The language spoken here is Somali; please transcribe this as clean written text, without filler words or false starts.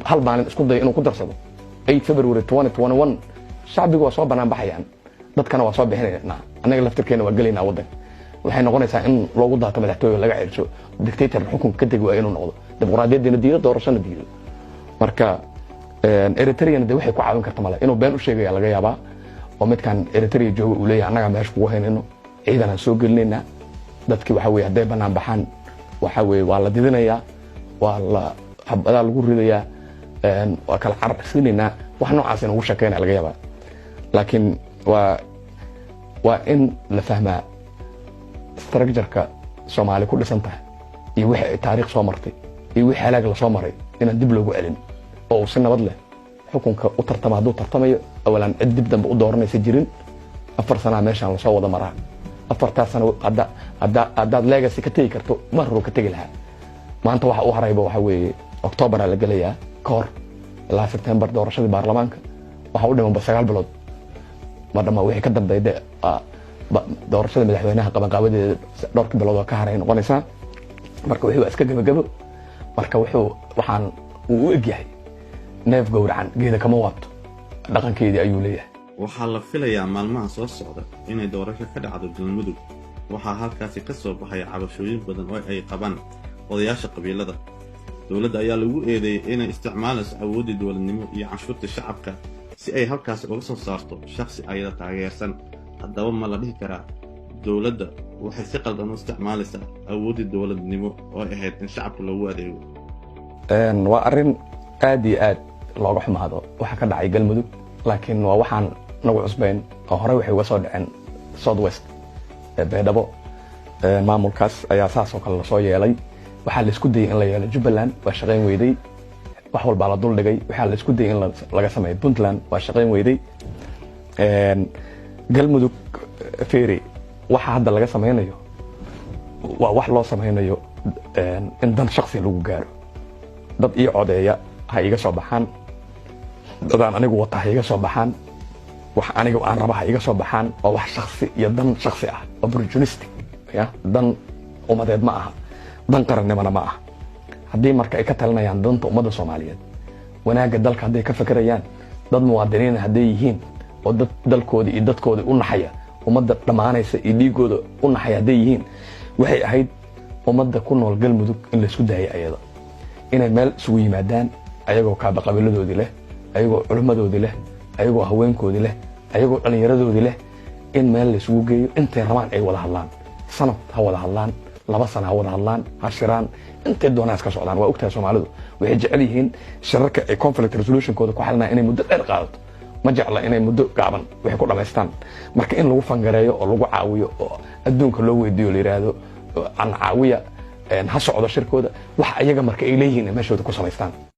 hal maalin isku day inuu ku darsado 8 February 2021 shacbigu waa soo banaan baxayaan dadkana waa soo bixinayna anaga laftirkeena waa galeynaa wadan waxay noqonaysaa in loogu daato madaxtooyada laga cirsho dictator xukunka ka tagi waa inuu noqdo dimuqraadiyadeena diido doorashada diido marka Eritrean de waxay ku caawin kartaa mala inuu been u sheegaya laga yaabaa oo midkan Eritrea jooga uu leeyahay anaga meesha ku haynayno ciidan aan soo gelinayna dadkii waxa weeye haday banaan baxaan waxa weeye waa la didinayaa waa la habada lagu ridayaa waa kala carqsinayna wax noocaas inuu shaqeynaa laga yaabaa laakiin waa in la fahmaa structure-ka Soomaali ku dhisan tahay iyo wixii taariikh soo martay iyo wixii halaag la soo maray inaan dib loogu celin oo si nabad leh xukunka u tartama haduu tartamayo awalan cid dib dambe u dooranaysa jirin 4 sano meeshan la soo wada maraa 4 sano hadda legacy ka tagi karto marro ka tagi lahaa maanta waxa uu harayba waxa weeye October la galayaa koor ilaa September doorashada baarlamaanka waxa uu dhiman 9 bilood madama wixii ka dambeeyay doorashada madaxweynaha qabanqaabadeeda dhowrkii bilood oo ka haray noqonaysa marka wixii iska gabagabo marka waxaan uu egyahay neef gowracan geeda kama waabto dhaqankeedii ayuu leeyahay waxaa la filayaa maalmaha soo socda inay doorasho ka dhacdo galmudug waxaa halkaasi ka soo baxay cabashooyin badan oo ay qabaan odayaasha qabiilada dawladda ayaa lagu eedeeyay inay isticmaalayso awoodda dawladnimo iyo canshuurta shacabka si ay halkaas uga soo saarto shakhsi ayada taageersan haddaba ma la dhihi karaa dawladda waxay si qaldan u isticmaalaysaa awoodda dawladnimo oo ahayd in shacabka loogu adeego waa arrin aad iyo aad looga xumaado waxa ka dhacay galmudug laakiin waa waxaan nagu cusbayn oo hore waxay uga soo dhaceen Southwest beedabo maamulkaas ayaa saas oo kale la soo yeelay waxa la isku dayay in la yeelo Jubbaland waa shaqeyn weyday wax walba la dul dhigay waxa la isku dayay in laga sameeyo Puntland waa shaqeyn weyday galmudug feeri waxa hadda laga sameeynayo waa wax loo sameeynayo in dan shakhsi lagu gaaro dad iyo codeeya ha iga soo baxaan dadaan anigu wata ha iga soo baxaan wax anigu aan raba ha iga soo baxaan oo wax shakhsi iyo dan shakhsi ah opportunistic ya dan umadeed ma aha dan qarannimana ma aha haddii marka ay ka talinayaan danta ummadda Soomaaliyeed wanaaga dalka haday ka fakarayaan dad muwaadiniin haday yihiin oo dad dalkooda iyo dadkooda u naxaya ummadda dhamaanaysa iyo dhiigooda u naxaya haday yihiin waxay ahayd ummadda ku nool galmudug in la isku daayay ayada inay meel isugu yimaadaan ayagoo kaaba qabiiladoodii leh ayagoo culimadoodii leh ayagoo haweenkoodii leh ayagoo dhalinyaradoodii leh in meel la isugu geeyo intay rabaan ay wada hadlaan sanad ha wada hadlaan 2 sano ha wada hadlaan ha shiraan intay doonaan iska socdaan waa ogtahay Soomaalidu waxay jecel yihiin shirarka ay conflict resolution kooda ku xalinaa inay muddo dheer qaadato ma jecla inay muddo gaaban waxay ku dhameystaan marka in lagu fangareeyo oo lagu caawiyo oo adduunka loo weydiiyo la yiraahdo aan caawiya ha socdo shirkooda wax ayaga marka ay leeyihiin meeshooda ku samaystaan